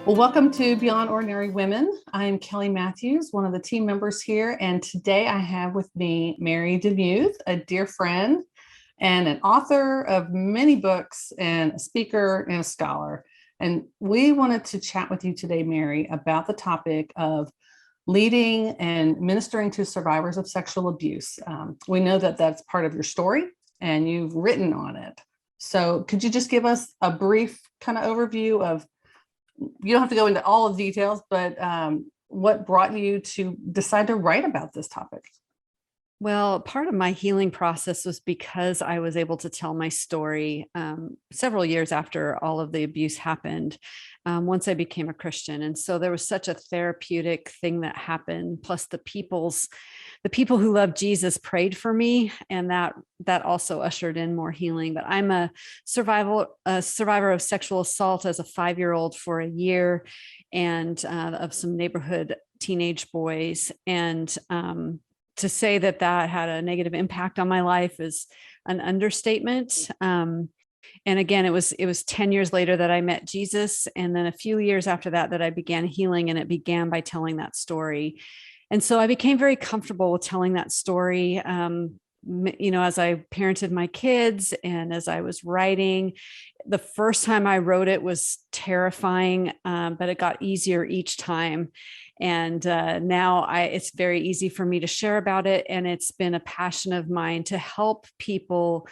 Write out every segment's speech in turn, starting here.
Well, welcome to Beyond Ordinary Women. I'm Kelly Matthews, one of the team members here, and today I have with me Mary DeMuth, a dear friend and an author of many books and a speaker and a scholar. And we wanted to chat with you today, Mary, about the topic of leading and ministering to survivors of sexual abuse. We know that that's part of your story and you've written on it. So could you just give us a brief kind of overview of, you don't have to go into all of the details, but what brought you to decide to write about this topic? Well, part of my healing process was because I was able to tell my story several years after all of the abuse happened, once I became a Christian. And so there was such a therapeutic thing that happened. Plus the people who loved Jesus prayed for me, and that also ushered in more healing. But I'm a survivor of sexual assault as a 5-year-old for a year, and of some neighborhood teenage boys. And to say that had a negative impact on my life is an understatement. And again, it was 10 years later that I met Jesus. And then a few years after that I began healing, and it began by telling that story. And so I became very comfortable with telling that story, as I parented my kids and as I was writing. The first time I wrote it was terrifying, but it got easier each time. And now it's very easy for me to share about it. And it's been a passion of mine to help people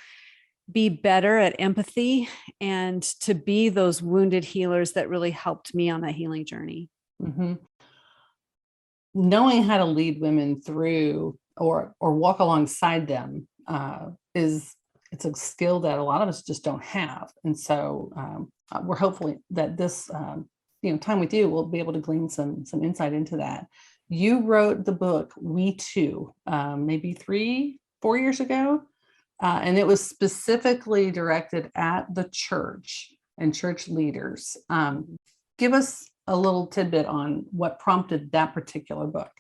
be better at empathy and to be those wounded healers that really helped me on that healing journey. Mm-hmm. Knowing how to lead women through or walk alongside them it's a skill that a lot of us just don't have. And so we're hopeful that this time with you, we'll be able to glean some insight into that. You wrote the book We Too, maybe 3-4 years ago, and it was specifically directed at the church and church leaders. Give us a little tidbit on what prompted that particular book.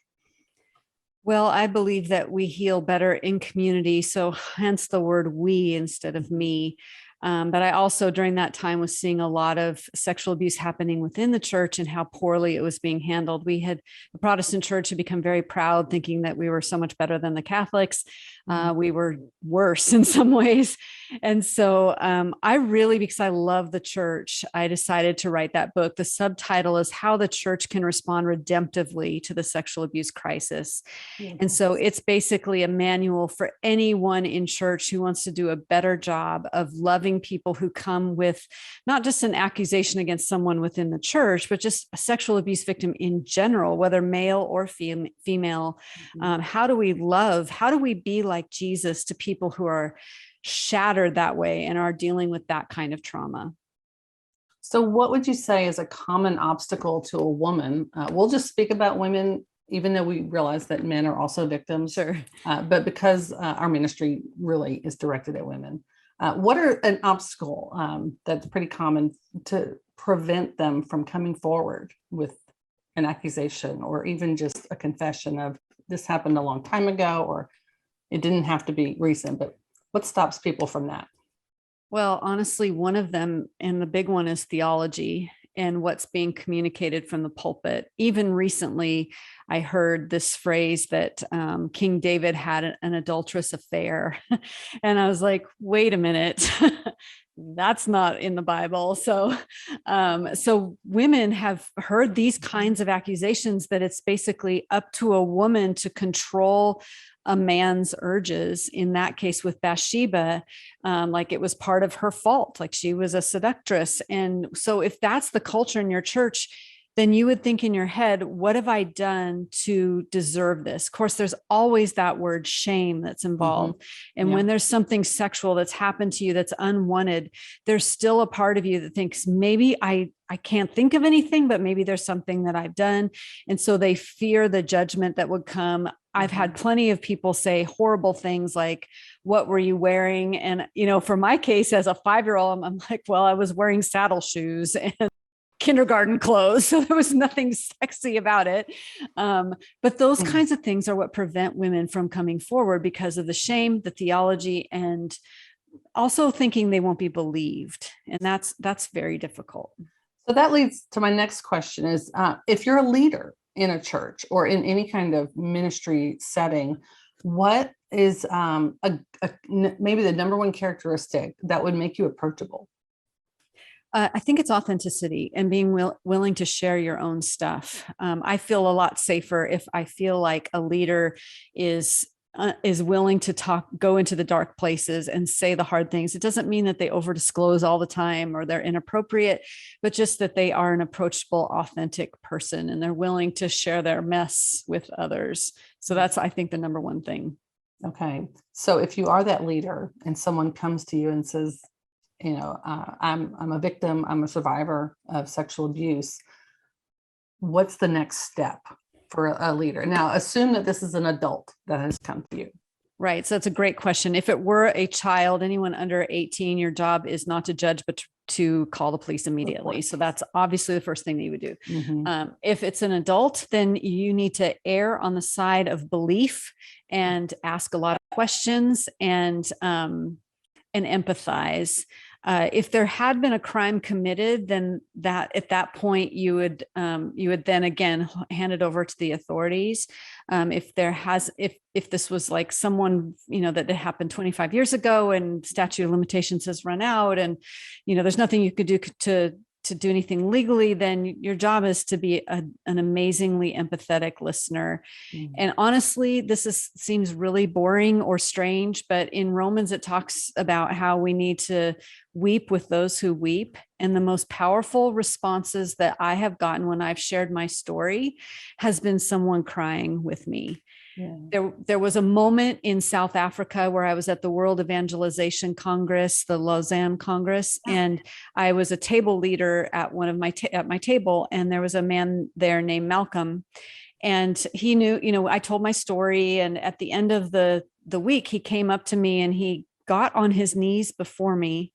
Well, I believe that we heal better in community, so hence the word we instead of me. But I also, during that time, was seeing a lot of sexual abuse happening within the church and how poorly it was being handled. The Protestant church had become very proud, thinking that we were so much better than the Catholics. We were worse in some ways. And so because I love the church, I decided to write that book. The subtitle is How the Church Can Respond Redemptively to the Sexual Abuse Crisis. Mm-hmm. And so it's basically a manual for anyone in church who wants to do a better job of loving people who come with not just an accusation against someone within the church, but just a sexual abuse victim in general, whether male or female. Mm-hmm. How do we love? How do we be like Jesus to people who are shattered that way and are dealing with that kind of trauma? So what would you say is a common obstacle to a woman? We'll just speak about women, even though we realize that men are also victims. Sure. But because our ministry really is directed at women, what are an obstacle that's pretty common to prevent them from coming forward with an accusation or even just a confession of this happened a long time ago, or it didn't have to be recent, but what stops people from that? Well, honestly, one of them, and the big one, is theology and what's being communicated from the pulpit. Even recently, I heard this phrase that King David had an adulterous affair. And I was like, wait a minute, that's not in the Bible. So women have heard these kinds of accusations that it's basically up to a woman to control a man's urges, in that case with Bathsheba, like it was part of her fault, like she was a seductress. And so if that's the culture in your church, then you would think in your head, what have I done to deserve this? Of course, there's always that word shame that's involved. Mm-hmm. And when there's something sexual that's happened to you that's unwanted, there's still a part of you that thinks maybe I can't think of anything, but maybe there's something that I've done. And so they fear the judgment that would come. I've had plenty of people say horrible things like, what were you wearing? And, for my case, as a 5-year-old, I'm like, well, I was wearing saddle shoes and kindergarten clothes. So there was nothing sexy about it. But those kinds of things are what prevent women from coming forward because of the shame, the theology, and also thinking they won't be believed. And that's very difficult. So that leads to my next question is, if you're a leader in a church or in any kind of ministry setting, what is maybe the number one characteristic that would make you approachable? I think it's authenticity and being willing to share your own stuff. I feel a lot safer if I feel like a leader is willing to go into the dark places and say the hard things. It doesn't mean that they over disclose all the time or they're inappropriate, but just that they are an approachable, authentic person and they're willing to share their mess with others. So that's, I think, the number one thing. Okay. So if you are that leader and someone comes to you and says, I'm a victim, I'm a survivor of sexual abuse, what's the next step for a leader? Now, assume that this is an adult that has come to you. Right. So that's a great question. If it were a child, anyone under 18, your job is not to judge, but to call the police immediately. So that's obviously the first thing that you would do. Mm-hmm. If it's an adult, then you need to err on the side of belief and ask a lot of questions and empathize. If there had been a crime committed, then that at that point you would then again hand it over to the authorities. If this was like someone, that happened 25 years ago and statute of limitations has run out and, there's nothing you could do to do anything legally, then your job is to be an amazingly empathetic listener. Mm. And honestly, seems really boring or strange, but in Romans, it talks about how we need to weep with those who weep. And the most powerful responses that I have gotten when I've shared my story has been someone crying with me. Yeah. There was a moment in South Africa where I was at the World Evangelization Congress, the Lausanne Congress, and I was a table leader at one of my table, and there was a man there named Malcolm, and he knew, I told my story, and at the end of the week, he came up to me and he got on his knees before me,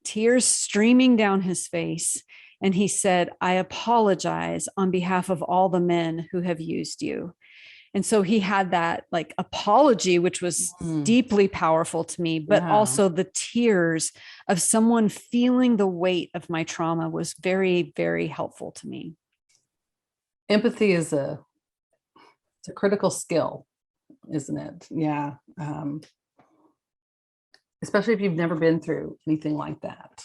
tears streaming down his face, and he said, "I apologize on behalf of all the men who have used you." And so he had that like apology, which was deeply powerful to me, but also the tears of someone feeling the weight of my trauma was very, very helpful to me. Empathy is it's a critical skill, isn't it? Yeah. Especially if you've never been through anything like that.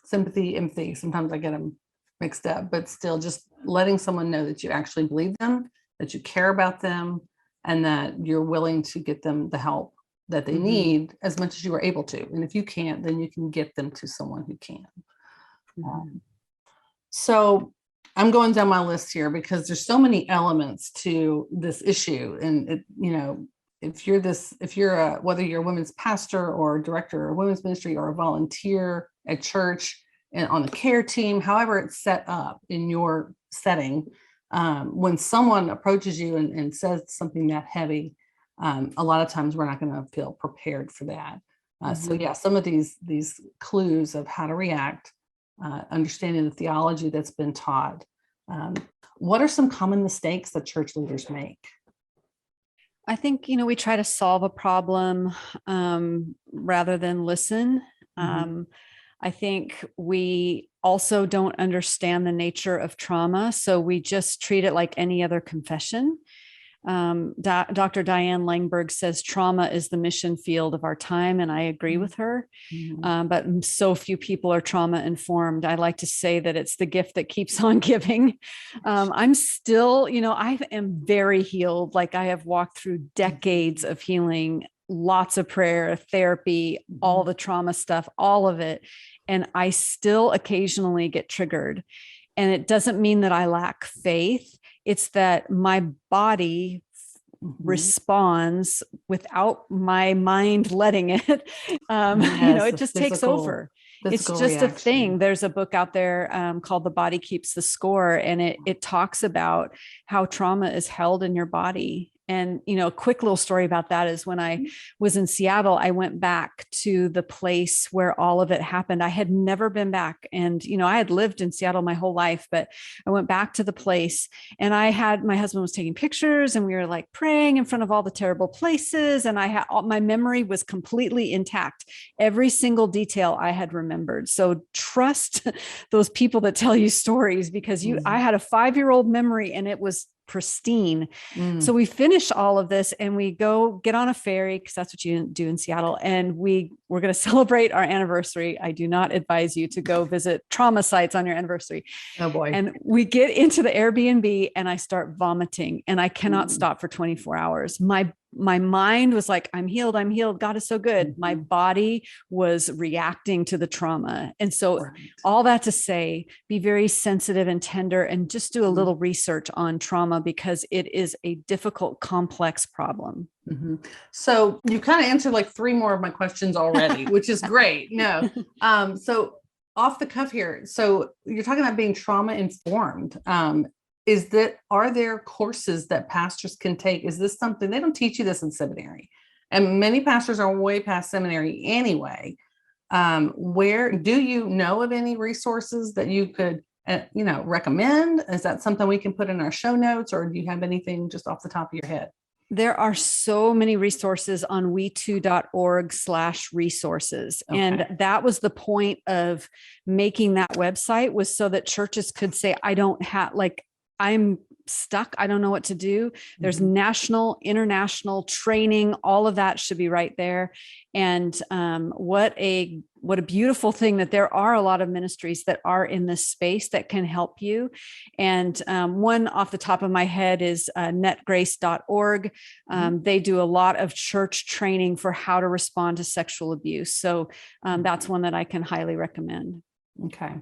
Sympathy, empathy, sometimes I get them mixed up, but still just letting someone know that you actually believe them, that you care about them, and that you're willing to get them the help that they need as much as you are able to. And if you can't, then you can get them to someone who can. So I'm going down my list here because there's so many elements to this issue. And if you're whether you're a women's pastor or director of women's ministry or a volunteer at church and on the care team, however it's set up in your setting, when someone approaches you and says something that heavy, a lot of times we're not going to feel prepared for that. So yeah, some of these clues of how to react, understanding the theology that's been taught. What are some common mistakes that church leaders make? I think, we try to solve a problem rather than listen. I think we also don't understand the nature of trauma, so we just treat it like any other confession. Dr. Diane Langberg says trauma is the mission field of our time, and I agree with her. But so few people are trauma informed. I like to say that it's the gift that keeps on giving. I'm still, I am very healed. Like I have walked through decades of healing, lots of prayer, therapy, all the trauma stuff, all of it. And I still occasionally get triggered. And it doesn't mean that I lack faith. It's that my body responds without my mind letting it. It just takes over. It's just reaction. A thing. There's a book out there called The Body Keeps the Score. And it talks about how trauma is held in your body. And, a quick little story about that is when I was in Seattle, I went back to the place where all of it happened. I had never been back. And, I had lived in Seattle my whole life, but I went back to the place, and my husband was taking pictures, and we were like praying in front of all the terrible places. And my memory was completely intact. Every single detail I had remembered. So trust those people that tell you stories, because I had a 5-year-old memory and it was pristine. So we finish all of this and we go get on a ferry, because that's what you do in Seattle. And we're going to celebrate our anniversary. I do not advise you to go visit trauma sites on your anniversary. Oh boy. And we get into the Airbnb and I start vomiting, and I cannot stop for 24 hours. My mind was like, I'm healed. I'm healed. God is so good. My body was reacting to the trauma. And so all that to say, be very sensitive and tender, and just do a little research on trauma, because it is a difficult, complex problem. So you kind of answered like 3 more of my questions already, which is great. No. So off the cuff here. So you're talking about being trauma informed. Are there courses that pastors can take? Is this something they don't teach you this in seminary? And many pastors are way past seminary anyway. Where do you know of any resources that you could, recommend? Is that something we can put in our show notes, or do you have anything just off the top of your head? There are so many resources on we2.org/resources. Okay. And that was the point of making that website, was so that churches could say, I'm stuck. I don't know what to do. There's national, international training. All of that should be right there. And what a beautiful thing that there are a lot of ministries that are in this space that can help you. And one off the top of my head is netgrace.org. They do a lot of church training for how to respond to sexual abuse. So that's one that I can highly recommend. Okay.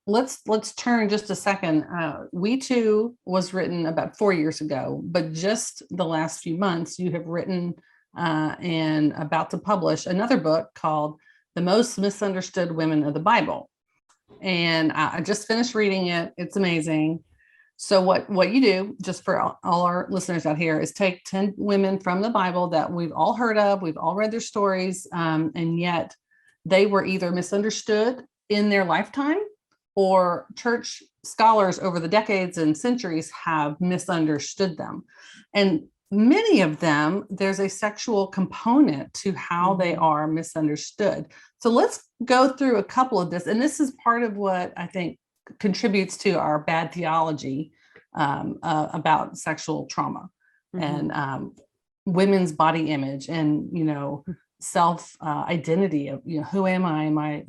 Let's turn just a second. We Too was written about 4 years ago, but just the last few months, you have written and about to publish another book called The Most Misunderstood Women of the Bible. And I just finished reading it. It's amazing. So what you do, just for all our listeners out here, is take 10 women from the Bible that we've all heard of, we've all read their stories, and yet they were either misunderstood in their lifetime, or church scholars over the decades and centuries have misunderstood them. And many of them, there's a sexual component to how they are misunderstood. So let's go through a couple of this. And this is part of what I think contributes to our bad theology about sexual trauma and women's body image and, self identity of, who am I? Am I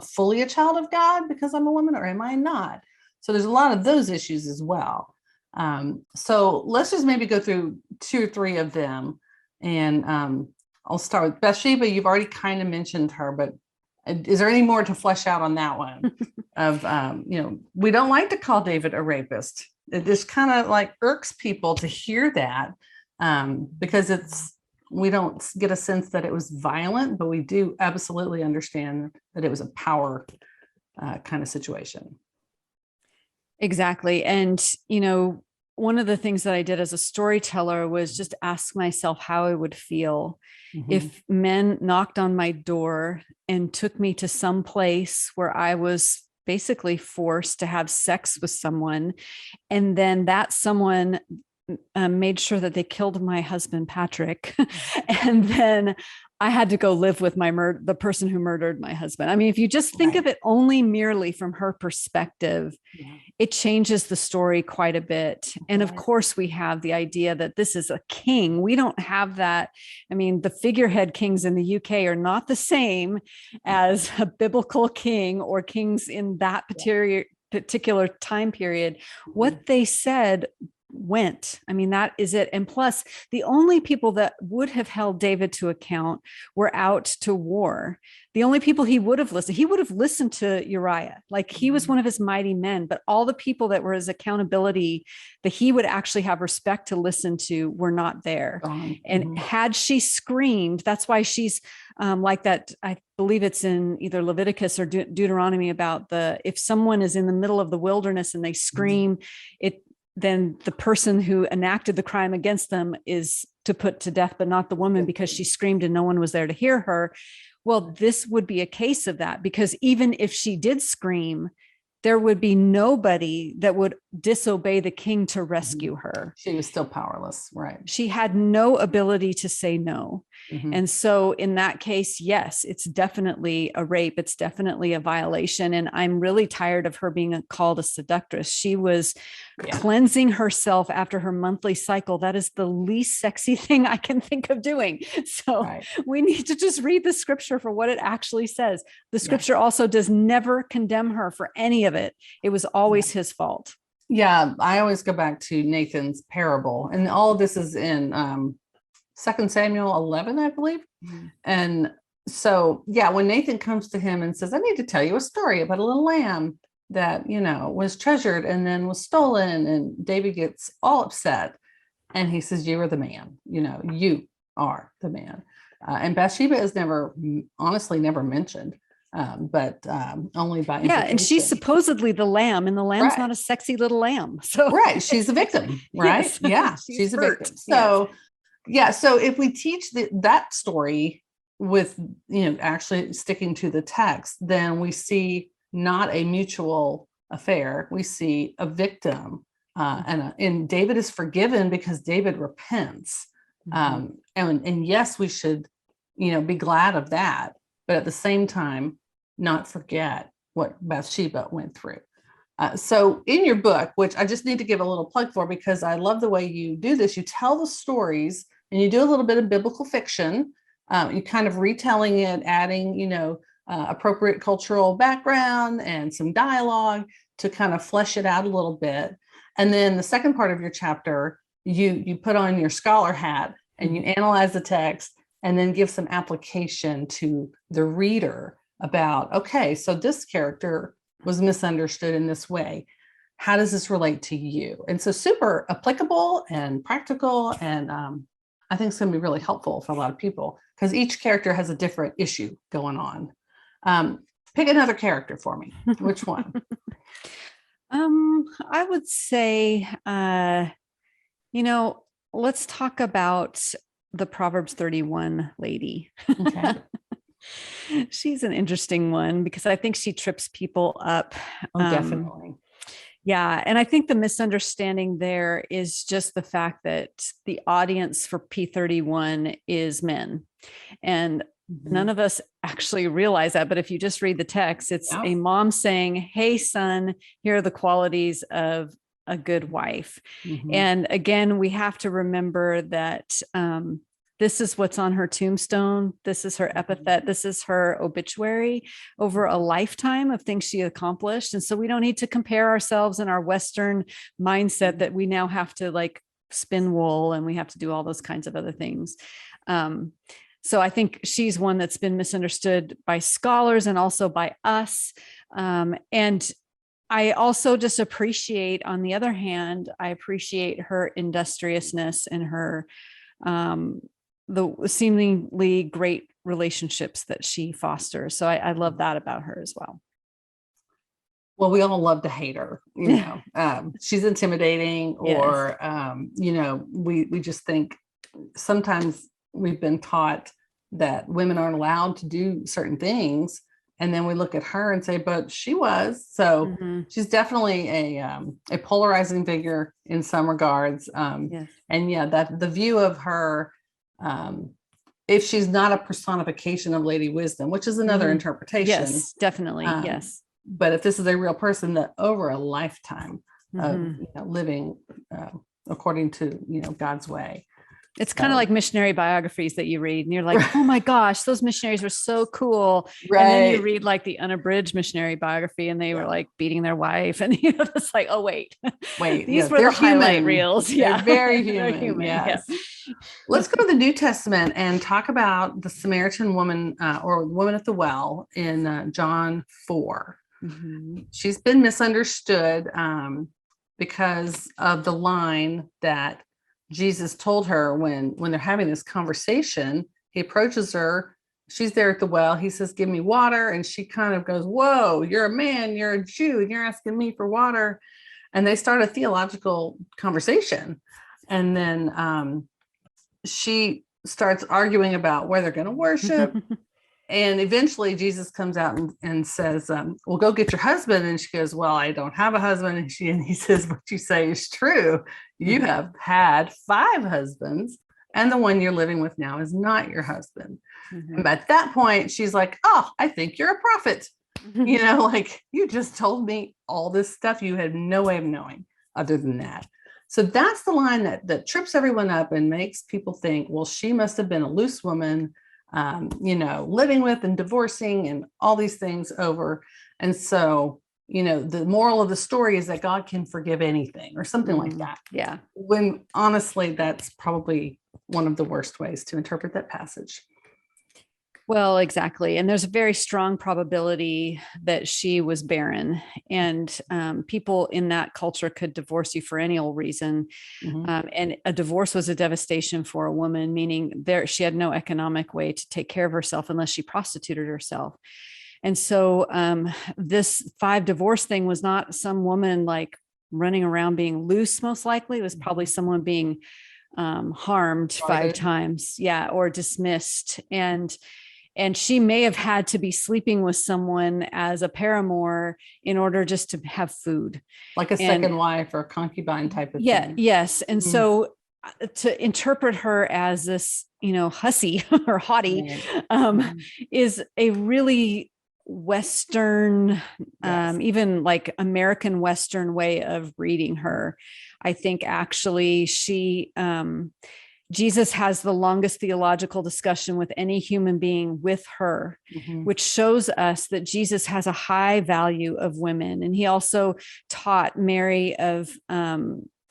fully a child of God because I'm a woman, or am I not? So there's a lot of those issues as well. So let's just maybe go through 2 or 3 of them. And I'll start with Bathsheba. You've already kind of mentioned her, but is there any more to flesh out on that one? Of, we don't like to call David a rapist. It just kind of like irks people to hear that because we don't get a sense that it was violent, but we do absolutely understand that it was a power kind of situation. Exactly. And, one of the things that I did as a storyteller was just ask myself how I would feel if men knocked on my door and took me to some place where I was basically forced to have sex with someone. And then that someone made sure that they killed my husband, Patrick. And then I had to go live with the person who murdered my husband. I mean, if you just think of it only merely from her perspective, it changes the story quite a bit. And of course, we have the idea that this is a king. We don't have that. I mean, the figurehead kings in the UK are not the same as a biblical king or kings in that particular time period. What they said went. I mean, that is it. And plus, the only people that would have held David to account were out to war. The only people he would have listened to Uriah, like he was one of his mighty men, but all the people that were his accountability that he would actually have respect to listen to were not there. And had she screamed, that's why she's like that. I believe it's in either Leviticus or Deuteronomy about if someone is in the middle of the wilderness and they scream, then the person who enacted the crime against them is to put to death, but not the woman because she screamed and no one was there to hear her. Well, this would be a case of that, because even if she did scream, there would be nobody that would disobey the king to rescue her. She was still powerless, right? She had no ability to say no. Mhm. And so in that case, yes, it's definitely a rape. It's definitely a violation. And I'm really tired of her being called a seductress. She was cleansing herself after her monthly cycle. That is the least sexy thing I can think of doing. So we need to just read the scripture for what it actually says. The scripture also does never condemn her for any of it. It was always his fault. Yeah, I always go back to Nathan's parable, and all of this is in 2 Samuel 11, I believe. And so, when Nathan comes to him and says, I need to tell you a story about a little lamb that, was treasured and then was stolen, and David gets all upset and he says, you are the man, you are the man. And Bathsheba is honestly never mentioned. But only by implication. And she's supposedly the lamb, and the lamb's not a sexy little lamb. So she's a victim, right? Yes. She's a victim. So so if we teach that story with actually sticking to the text, then we see not a mutual affair. We see a victim, and David is forgiven because David repents. And yes, we should be glad of that. But at the same time, not forget what Bathsheba went through. So in your book, which I just need to give a little plug for because I love the way you do this, you tell the stories and you do a little bit of biblical fiction. You kind of retelling it, adding, appropriate cultural background and some dialogue to kind of flesh it out a little bit. And then the second part of your chapter, you put on your scholar hat and you analyze the text and then give some application to the reader about, okay, so this character was misunderstood in this way. How does this relate to you? And so super applicable and practical. And I think it's going to be really helpful for a lot of people because each character has a different issue going on. Pick another character for me. Which one? I would say, let's talk about the Proverbs 31 lady. Okay. She's an interesting one because I think she trips people up. Oh, definitely. Yeah. And I think the misunderstanding there is just the fact that the audience for P31 is men. And none of us actually realize that. But if you just read the text, it's a mom saying, hey, son, here are the qualities of a good wife. And again, we have to remember that this is what's on her tombstone. This is her epithet. This is her obituary over a lifetime of things she accomplished. And so we don't need to compare ourselves in our Western mindset that we now have to like spin wool and we have to do all those kinds of other things. So I think she's one that's been misunderstood by scholars and also by us. And I also just appreciate, on the other hand, I appreciate her industriousness and her, the seemingly great relationships that she fosters. So I love that about her as well. Well, we all love to hate her, she's intimidating or, we just think sometimes we've been taught that women aren't allowed to do certain things. And then we look at her and say, but she was. So she's definitely a polarizing figure in some regards. And that the view of her, if she's not a personification of Lady Wisdom, which is another interpretation. Yes, definitely. Yes. But if this is a real person that over a lifetime of living according to, God's way. It's kind of like missionary biographies that you read and you're like, oh my gosh, those missionaries were so cool. Right. And then you read like the unabridged missionary biography and they were like beating their wife and it's like, oh, wait, these were the highlight reels. They're very human. They're human. Yes. Yeah. Let's go to the New Testament and talk about the Samaritan woman or woman at the well in John 4. She's been misunderstood because of the line that Jesus told her when they're having this conversation. He approaches her. She's there at the well. He says, give me water. And she kind of goes, whoa, you're a man, you're a Jew, and you're asking me for water. and they start a theological conversation. And then she starts arguing about where they're going to worship. And eventually Jesus comes out and says, well, go get your husband. And she goes, well, I don't have a husband. And he says, what you say is true. You have had 5 husbands, and the one you're living with now is not your husband. And at that point, she's like, oh, I think you're a prophet. Like, you just told me all this stuff you had no way of knowing other than that. So that's the line that trips everyone up and makes people think, well, she must have been a loose woman, living with and divorcing and all these things over. And so, the moral of the story is that God can forgive anything or something like that. Yeah. When honestly, that's probably one of the worst ways to interpret that passage. Well, exactly. And there's a very strong probability that she was barren, and people in that culture could divorce you for any old reason. And a divorce was a devastation for a woman, meaning she had no economic way to take care of herself unless she prostituted herself. And so this 5 divorce thing was not some woman like running around being loose. Most likely it was probably someone being harmed 5 times. Yeah. Or dismissed. And she may have had to be sleeping with someone as a paramour in order just to have food. Like a second wife or a concubine type of thing. Yes. And so to interpret her as this, hussy or haughty is a really Western, even like American Western way of reading her. I think actually Jesus has the longest theological discussion with any human being with her, which shows us that Jesus has a high value of women. And he also taught Mary of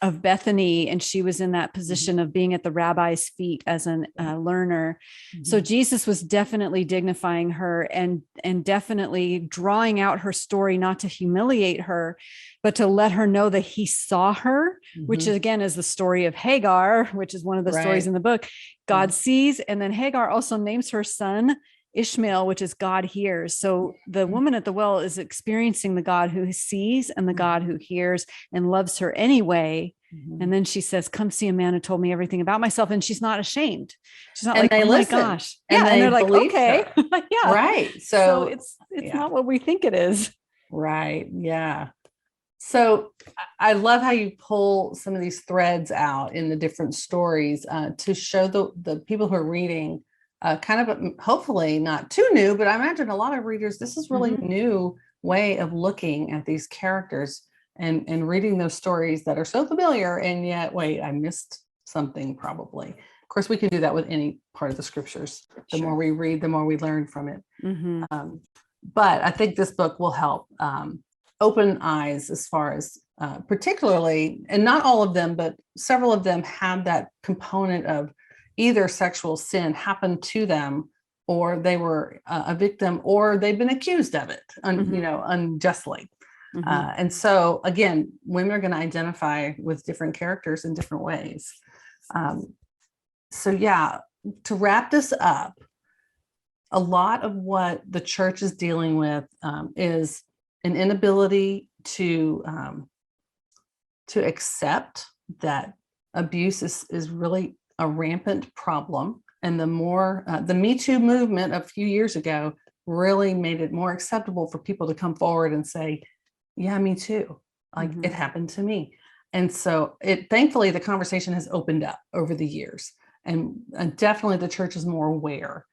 Bethany, and she was in that position of being at the rabbi's feet as a learner. So Jesus was definitely dignifying her and definitely drawing out her story, not to humiliate her, but to let her know that he saw her, which again is the story of Hagar, which is one of the stories in the book. God sees, and then Hagar also names her son Ishmael, which is God hears. So the woman at the well is experiencing the God who sees and the God who hears and loves her anyway. And then she says, come see a man who told me everything about myself. And she's not ashamed. She's not like, oh my gosh. And they're like, okay. Yeah. Right. So it's not what we think it is. Right. Yeah. So I love how you pull some of these threads out in the different stories to show the people who are reading kind of hopefully not too new, but I imagine a lot of readers, this is really new way of looking at these characters and reading those stories that are so familiar. And yet, wait, I missed something probably. Of course, we can do that with any part of the scriptures. The more we read, the more we learn from it. But I think this book will help open eyes as far as particularly, and not all of them, but several of them have that component of either sexual sin happened to them, or they were a victim, or they've been accused of it, unjustly. And so again, women are going to identify with different characters in different ways. To wrap this up, a lot of what the church is dealing with is an inability to accept that abuse is really a rampant problem. And the more the Me Too movement a few years ago really made it more acceptable for people to come forward and say, yeah, me too. Like it happened to me. And so thankfully the conversation has opened up over the years, and definitely the church is more aware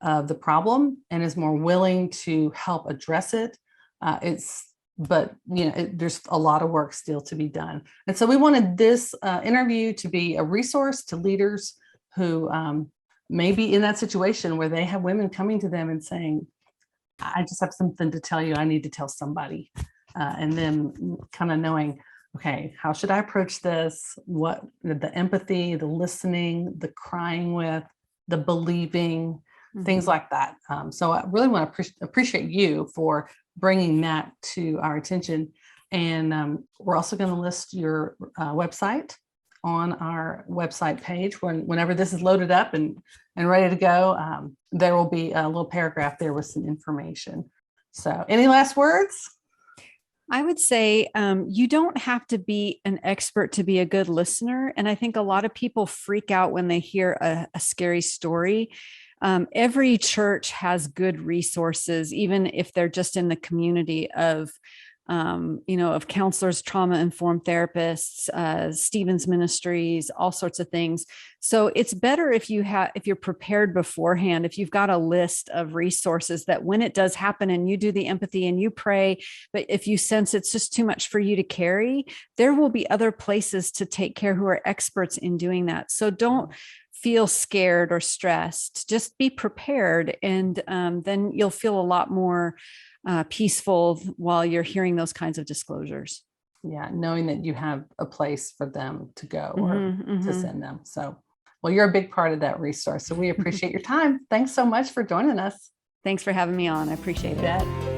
of the problem and is more willing to help address it. There's a lot of work still to be done. And so we wanted this interview to be a resource to leaders who may be in that situation where they have women coming to them and saying, I just have something to tell you. I need to tell somebody. And then kind of knowing, okay, how should I approach this? What the empathy, the listening, the crying with, the believing, things like that. So I really want to appreciate you for bringing that to our attention. And we're also going to list your website on our website page. Whenever this is loaded up and ready to go, there will be a little paragraph there with some information. So any last words? I would say you don't have to be an expert to be a good listener. And I think a lot of people freak out when they hear a scary story. Every church has good resources, even if they're just in the community of, of counselors, trauma-informed therapists, Stevens Ministries, all sorts of things. So it's better if you're prepared beforehand, if you've got a list of resources that when it does happen and you do the empathy and you pray, but if you sense it's just too much for you to carry, there will be other places to take care who are experts in doing that. So don't feel scared or stressed. Just be prepared, and then you'll feel a lot more peaceful while you're hearing those kinds of disclosures. Yeah, knowing that you have a place for them to go or Mm-hmm, to send them. So, well, you're a big part of that resource. So we appreciate your time. Thanks so much for joining us. Thanks for having me on. I appreciate it.